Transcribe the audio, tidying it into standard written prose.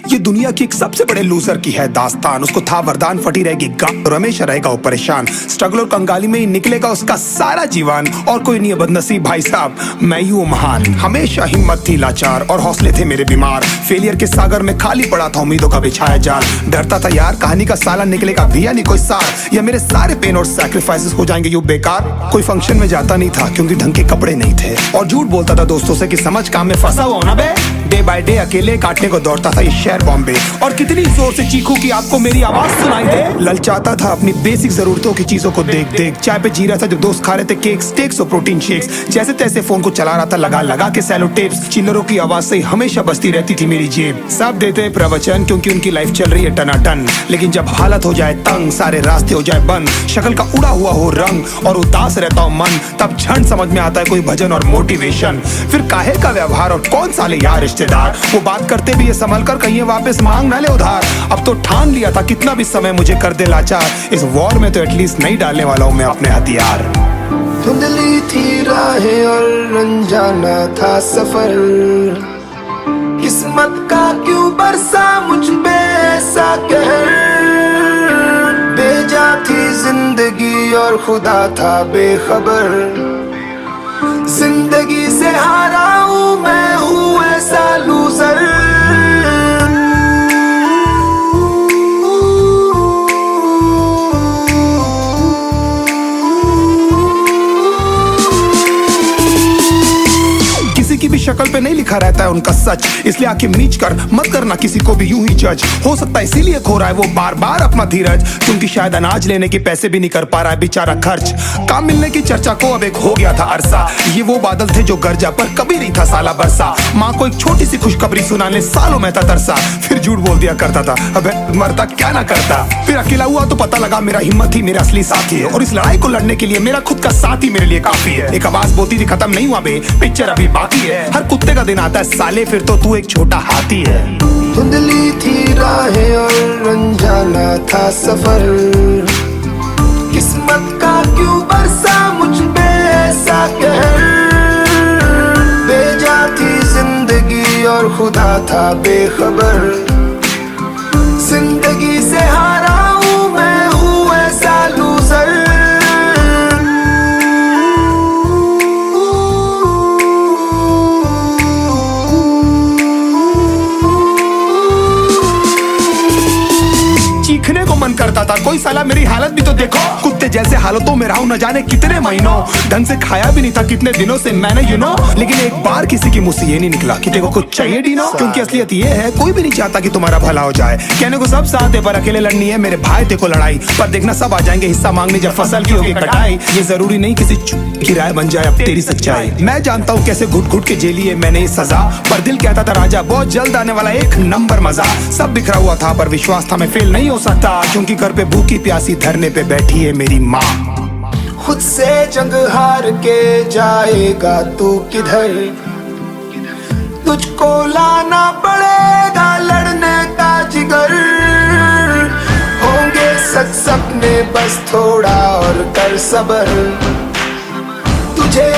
ये दुनिया की एक सबसे बड़े लूजर की है दास्तान। उसको था वरदान, फटी रहेगी गांठ और हमेशा रहेगा वो परेशान। स्ट्रगल और कंगाली में ही निकलेगा उसका सारा जीवन। और कोई नहीं है बदनसीब भाई साहब, मैं ही हूँ महान। हमेशा हिम्मत थी लाचार और हौसले थे मेरे बीमार। फेलियर के सागर में खाली पड़ा था उम्मीदों का बिछाया जाल। डरता था यार कहानी का साला निकलेगा भी या नहीं कोई सार, या मेरे सारे पेन और सैक्रिफाइसेस हो जाएंगे यूं बेकार। कोई फंक्शन में जाता नहीं था क्योंकि ढंग के कपड़े नहीं थे, और झूठ बोलता था दोस्तों से कि समझ काम में फंसा हुआ ना बे। डे बाय डे अकेले काटने को दौड़ता था ये शहर बॉम्बे। और कितनी जोर से चीखूं कि आपको मेरी आवाज सुनाई दे। ललचाता था अपनी बेसिक जरूरतों की चीजों को देख देख। चाय पे जी रहा था जब दोस्त खा रहे थे केक, स्टेक्स और प्रोटीन शेक्स। जैसे तैसे फोन को चला रहा था लगा लगा के सैलो टेप्स। चिल्लरों की आवाज से हमेशा बजती रहती थी मेरी जेब। सब देते प्रवचन क्योंकि उनकी लाइफ चल रही है टनाटन, लेकिन जब हालत हो जाए तंग, सारे रास्ते हो जाए बंद, शक्ल का उड़ा हुआ हो रंग और उदास रहता हो मन, तब क्षण समझ में आता है कोई भजन और मोटिवेशन। फिर काहे का व्यवहार और कौन साले यार रिश्तेदार, वो बात करते भी ये संभल कर कहीं वापस मांग ना ले उधार। अब तो ठान लिया था कितना भी समय मुझे कर दे लाचार, इस वॉर में तो एटलीस्ट नहीं डालने वाला हूँ मैं अपने हथियार। धुंधली थी राहें और अनजाना था सफर, किस्मत का क्यों बरसा मुझ पे ऐसा कहर। बेजा थी जिंदगी और खुदा था बेखबर, जिंदगी से हारा हूँ मैं हूँ ऐसा लूजर। की भी शक्ल पे नहीं लिखा रहता है उनका सच, इसलिए आंखें मीच कर मत करना किसी को भी यूं ही जज। हो सकता है इसीलिए खो रहा है वो बार बार अपना धीरज, क्योंकि शायद अनाज लेने के पैसे भी नहीं कर पा रहा है बेचारा खर्च। काम मिलने की चर्चा को अब एक हो गया था अरसा, ये वो बादल थे जो गरजा पर कभी नहीं था साला बरसा। माँ को एक छोटी सी खुशखबरी सुनाने सालों में था तरसा, फिर झूठ बोल दिया करता था अबे मरता क्या ना करता। फिर अकेला हुआ तो पता लगा मेरा हिम्मत ही मेरा असली साथी है, और इस लड़ाई को लड़ने के लिए मेरा खुद का साथ ही मेरे लिए काफी है। एक आवाज बोलती थी खत्म नहीं हुआ बे, पिक्चर अभी बाकी है। हर कुत्ते का दिन आता है साले, फिर तो तू एक छोटा हाथी है। धुंधली थी राहें और अनजाना था सफर, किस्मत का क्यों बरसा मुझ पे ऐसा कहर। बेजा थी जिंदगी और खुदा था बेखबर, जिंदगी से हारा हूँ मैं हूँ ऐसा लूजर। चीखने को मन करता था, कोई साला मेरी हालत भी तो देखो। कुत्ते जैसे हालतों में रहा हूं न जाने कितने महीनों, ढंग से खाया भी नहीं था कितने दिनों से मैंने लेकिन एक बार किसी की मुंह से ये नहीं निकला कि तेरे को कुछ चाहिए डीनो। क्योंकि असलियत ये है कोई भी नहीं चाहता कि तुम्हारा भला हो जाए। कहने को सब साथ है पर अकेले लड़नी है मेरे भाई देखो लड़ाई, पर देखना सब आ जाएंगे हिस्सा मांगने जब फसल की होगी कटाई। ये जरूरी नहीं किसी की राय बन जाए अब तेरी सच्चाई। मैं जानता हूँ कैसे घुट घुट के झेली है मैंने ये सजा, पर दिल कहता था राजा बहुत जल्द आने वाला एक नंबर मजा। सब बिखरा हुआ था पर विश्वास था मैं फेल नहीं हो सकता, क्योंकि घर पे भूखी प्यासी धरने पे बैठी है मेरी माँ। खुद से जंग हार के जाएगा तू किधर, तुझको लाना पड़ेगा लड़ने का जिगर। होंगे सच सपने बस थोड़ा और कर सबर, तुझे